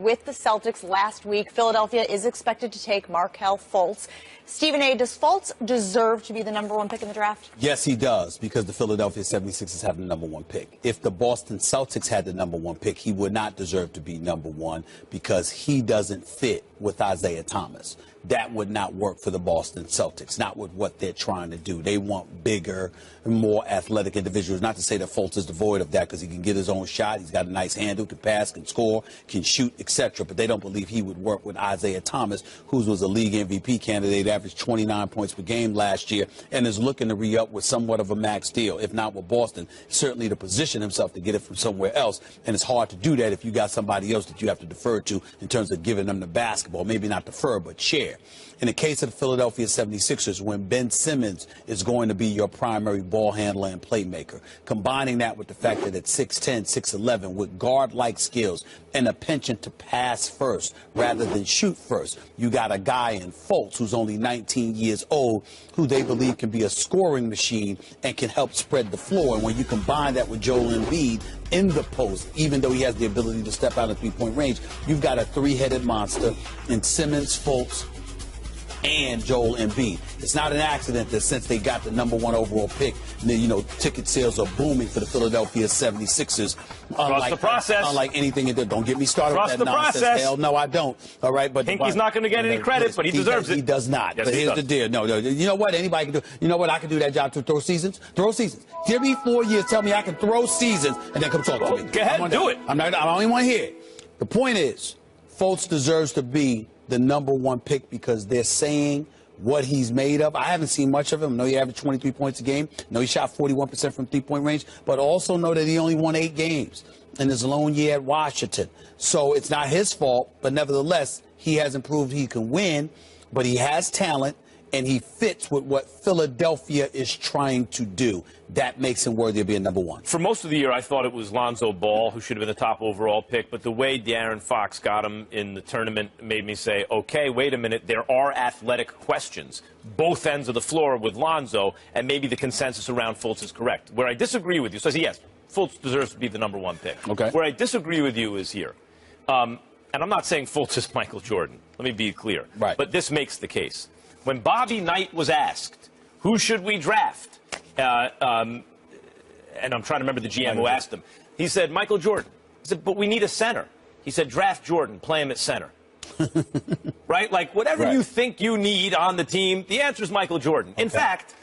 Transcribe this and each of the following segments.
With the Celtics last week, Philadelphia is expected to take Markelle Fultz. Stephen A., does Fultz deserve to be the #1 pick in the draft? Yes, he does, because the Philadelphia 76ers have the #1 pick. If the Boston Celtics had the #1 pick, he would not deserve to be #1 because he doesn't fit with Isaiah Thomas. That would not work for the Boston Celtics, not with what they're trying to do. They want bigger, more athletic individuals. Not to say that Fultz is devoid of that, because he can get his own shot. He's got a nice handle, can pass, can score, can shoot, etc. But they don't believe he would work with Isaiah Thomas, who was a league MVP candidate, averaged 29 points per game last year, and is looking to re-up with somewhat of a max deal, if not with Boston, certainly to position himself to get it from somewhere else. And it's hard to do that if you got somebody else that you have to defer to in terms of giving them the basketball. Maybe not defer, but share. In the case of the Philadelphia 76ers, when Ben Simmons is going to be your primary ball handler and playmaker, combining that with the fact that at 6'10", 6'11", with guard-like skills and a penchant to pass first rather than shoot first, you got a guy in Fultz who's only 19 years old, who they believe can be a scoring machine and can help spread the floor. And when you combine that with Joel Embiid in the post, even though he has the ability to step out of three-point range, you've got a three-headed monster in Simmons, Fultz, and Joel Embiid. It's not an accident that since they got the #1 overall pick, ticket sales are booming for the Philadelphia 76ers. Trust the process. Unlike anything in there. Don't get me started with that nonsense. Process. Hell no, I don't. All right, but He's not going to get any credit, but he deserves it. He does not. Yes, but here's the deal. No, you know what? Anybody can do. You know what? I can do that job to throw seasons. Throw seasons. Give me 4 years. Tell me I can throw seasons, and then come talk to me. Go ahead, do it. I don't even want to hear it. The point is, Fultz deserves to be the #1 pick because they're saying what he's made of. I haven't seen much of him. I know he averaged 23 points a game. I know he shot 41% from three-point range, but also know that he only won 8 games in his lone year at Washington. So it's not his fault, but nevertheless, he hasn't proved he can win, but he has talent, and he fits with what Philadelphia is trying to do. That makes him worthy of being #1. For most of the year, I thought it was Lonzo Ball who should have been the top overall pick, but the way De'Aaron Fox got him in the tournament made me say, okay, wait a minute, there are athletic questions, both ends of the floor with Lonzo, and maybe the consensus around Fultz is correct. Where I disagree with you, so I say, yes, Fultz deserves to be the #1 pick. Okay. Where I disagree with you is here. And I'm not saying Fultz is Michael Jordan. Let me be clear. Right. But this makes the case. When Bobby Knight was asked, who should we draft? And I'm trying to remember the GM who asked him. He said, Michael Jordan. He said, but we need a center. He said, draft Jordan, play him at center. Right? Like, whatever you think you need on the team, the answer is Michael Jordan. In fact,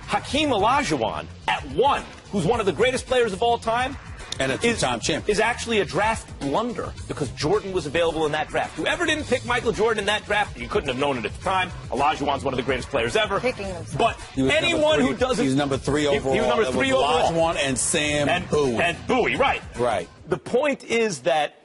Hakeem Olajuwon at 1, who's one of the greatest players of all time, and a two-time champion, is actually a draft blunder because Jordan was available in that draft. Whoever didn't pick Michael Jordan in that draft, you couldn't have known it at the time. Olajuwon's one of the greatest players ever. But anyone who doesn't... He's #3 overall. He was #3 overall. Olajuwon and Sam Bowie. And Bowie, right. Right. The point is that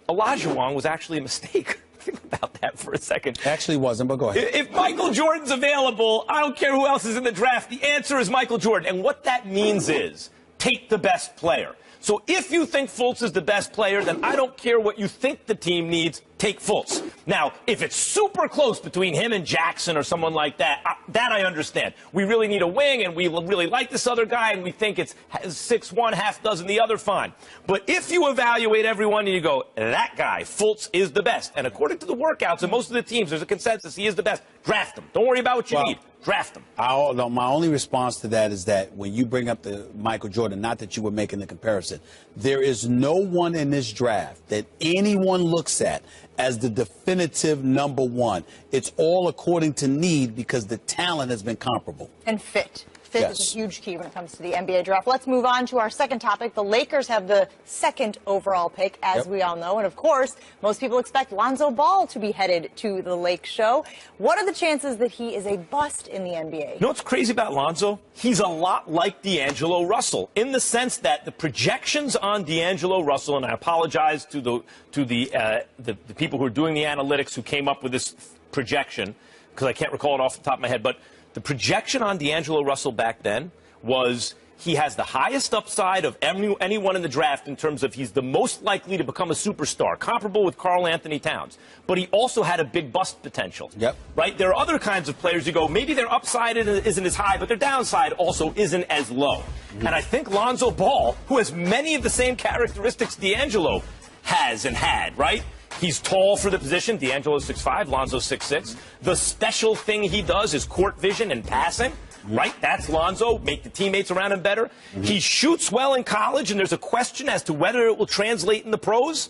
Olajuwon was actually a mistake. Think about that for a second. Actually wasn't, but go ahead. If Michael Jordan's available, I don't care who else is in the draft. The answer is Michael Jordan. And what that means is take the best player. So if you think Fultz is the best player, then I don't care what you think the team needs, take Fultz. Now, if it's super close between him and Jackson or someone like that, that I understand. We really need a wing, and we really like this other guy, and we think it's 6'1", half dozen the other, fine. But if you evaluate everyone and you go, that guy, Fultz, is the best, and according to the workouts and most of the teams, there's a consensus he is the best, draft him. Don't worry about what you need. Draft him. My only response to that is that when you bring up the Michael Jordan, not that you were making the comparison, there is no one in this draft that anyone looks at as the definitive #1. It's all according to need because the talent has been comparable. And fit. Fit is a huge key when it comes to the NBA draft. Let's move on to our second topic. The Lakers have the 2nd overall pick, as we all know. And, of course, most people expect Lonzo Ball to be headed to the Lake Show. What are the chances that he is a bust in the NBA? You know what's crazy about Lonzo? He's a lot like D'Angelo Russell in the sense that the projections on D'Angelo Russell, and I apologize to the people who are doing the analytics who came up with this projection, because I can't recall it off the top of my head, but the projection on D'Angelo Russell back then was he has the highest upside of anyone in the draft in terms of he's the most likely to become a superstar, comparable with Karl Anthony Towns. But he also had a big bust potential. Yep. Right? There are other kinds of players you go, maybe their upside isn't as high, but their downside also isn't as low. And I think Lonzo Ball, who has many of the same characteristics D'Angelo has and had, right? He's tall for the position. D'Angelo's 6'5", Lonzo's 6'6". The special thing he does is court vision and passing. Right? That's Lonzo. Make the teammates around him better. He shoots well in college, and there's a question as to whether it will translate in the pros.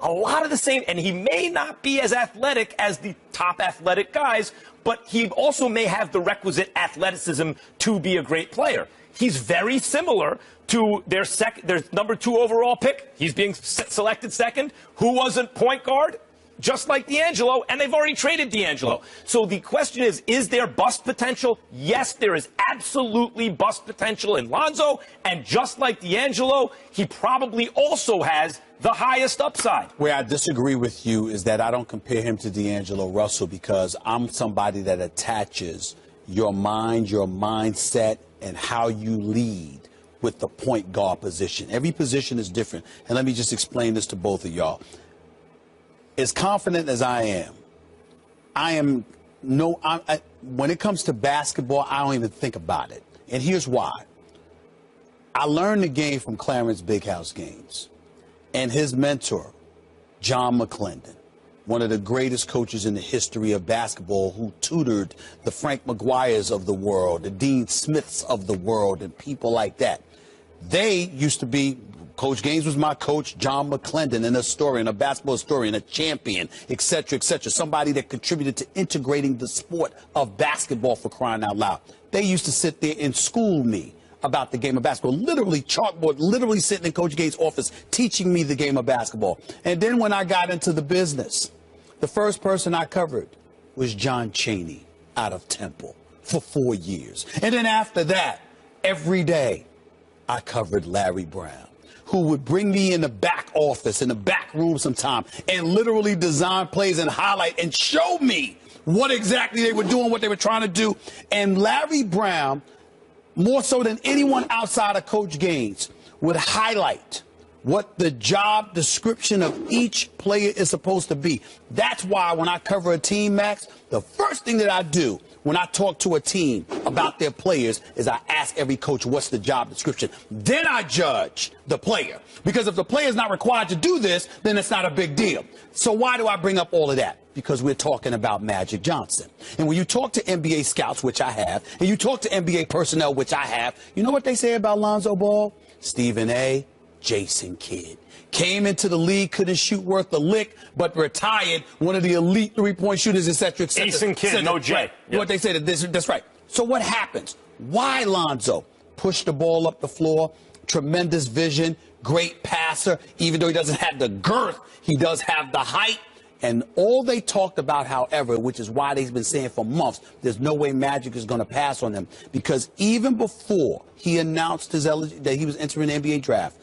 A lot of the same, and he may not be as athletic as the top athletic guys, but he also may have the requisite athleticism to be a great player. He's very similar to their number 2 overall pick. He's being selected second. Who wasn't point guard? Just like D'Angelo, and they've already traded D'Angelo. So the question is there bust potential? Yes, there is absolutely bust potential in Lonzo, and just like D'Angelo, he probably also has the highest upside. Where I disagree with you is that I don't compare him to D'Angelo Russell, because I'm somebody that attaches your mind, your mindset, and how you lead with the point guard position. Every position is different. And let me just explain this to both of y'all. As confident as I am, when it comes to basketball, I don't even think about it. And here's why. I learned the game from Clarence Big House Games and his mentor, John McClendon, one of the greatest coaches in the history of basketball, who tutored the Frank McGuires of the world, the Dean Smiths of the world, and people like that. They used to be, Coach Gaines was my coach, John McClendon, and a historian, a basketball historian, a champion, et cetera, somebody that contributed to integrating the sport of basketball, for crying out loud. They used to sit there and school me about the game of basketball, literally chalkboard, literally sitting in Coach Gaines' office teaching me the game of basketball. And then when I got into the business, the first person I covered was John Chaney out of Temple for 4 years. And then after that, every day, I covered Larry Brown, who would bring me in the back office, in the back room sometime, and literally design plays and highlight and show me what exactly they were doing, what they were trying to do. And Larry Brown, more so than anyone outside of Coach Gaines, would highlight what the job description of each player is supposed to be. That's why when I cover a team, Max, the first thing that I do when I talk to a team about their players is I ask every coach, what's the job description? Then I judge the player. Because if the player is not required to do this, then it's not a big deal. So why do I bring up all of that? Because we're talking about Magic Johnson. And when you talk to NBA scouts, which I have, and you talk to NBA personnel, which I have, you know what they say about Lonzo Ball? Stephen A., Jason Kidd. Came into the league, couldn't shoot worth a lick, but retired, one of the elite three-point shooters, et cetera, et cetera. Jason Kidd, no J. Right. Yep. What they say, that's right. So what happens? Why Lonzo? Push the ball up the floor, tremendous vision, great passer. Even though he doesn't have the girth, he does have the height. And all they talked about, however, which is why they've been saying for months, there's no way Magic is going to pass on him. Because even before he announced that he was entering the NBA draft,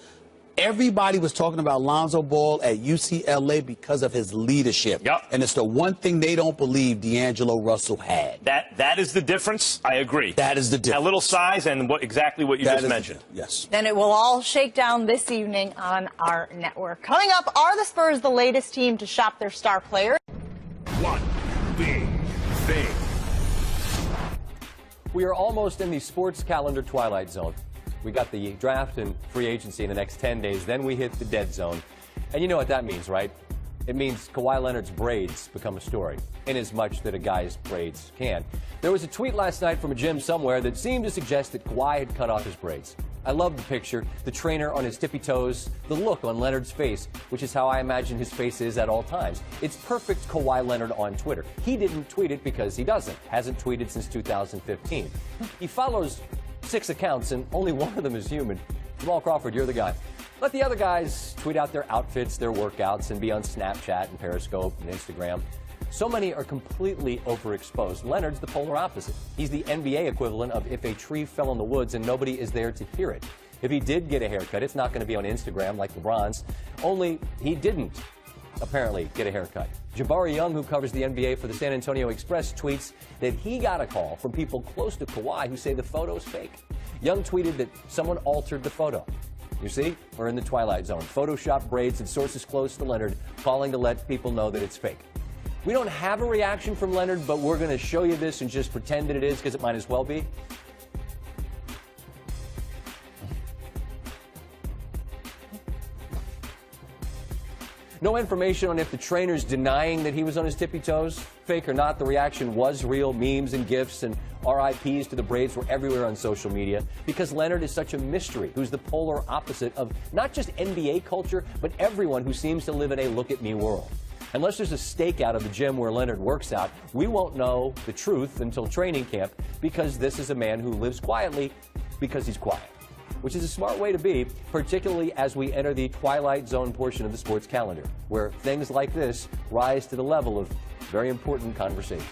everybody was talking about Lonzo Ball at UCLA because of his leadership. Yep. And it's the one thing they don't believe D'Angelo Russell had. That is the difference. I agree. That is the difference. A little size and exactly what you just mentioned. Yes. Then it will all shake down this evening on our network. Coming up, are the Spurs the latest team to shop their star player? One big thing. We are almost in the sports calendar twilight zone. We got the draft and free agency in the next 10 days. Then we hit the dead zone. And you know what that means, right? It means Kawhi Leonard's braids become a story, in as much that a guy's braids can. There was a tweet last night from a gym somewhere that seemed to suggest that Kawhi had cut off his braids. I love the picture, the trainer on his tippy toes, the look on Leonard's face, which is how I imagine his face is at all times. It's perfect Kawhi Leonard on Twitter. He didn't tweet it because he hasn't tweeted since 2015. He follows 6 accounts, and only one of them is human. Jamal Crawford, you're the guy. Let the other guys tweet out their outfits, their workouts, and be on Snapchat and Periscope and Instagram. So many are completely overexposed. Leonard's the polar opposite. He's the NBA equivalent of if a tree fell in the woods and nobody is there to hear it. If he did get a haircut, it's not going to be on Instagram like LeBron's. Only he didn't apparently get a haircut. Jabari Young, who covers the NBA for the San Antonio Express, tweets that he got a call from people close to Kawhi who say the photo's fake. Young tweeted that someone altered the photo. You see, we're in the twilight zone. Photoshop braids and sources close to Leonard calling to let people know that it's fake. We don't have a reaction from Leonard, but we're going to show you this and just pretend that it is because it might as well be. No information on if the trainer's denying that he was on his tippy toes. Fake or not, the reaction was real. Memes and GIFs and RIPs to the Braves were everywhere on social media because Leonard is such a mystery, who's the polar opposite of not just NBA culture, but everyone who seems to live in a look-at-me world. Unless there's a stakeout of the gym where Leonard works out, we won't know the truth until training camp because this is a man who lives quietly because he's quiet, which is a smart way to be, particularly as we enter the Twilight Zone portion of the sports calendar, where things like this rise to the level of very important conversation.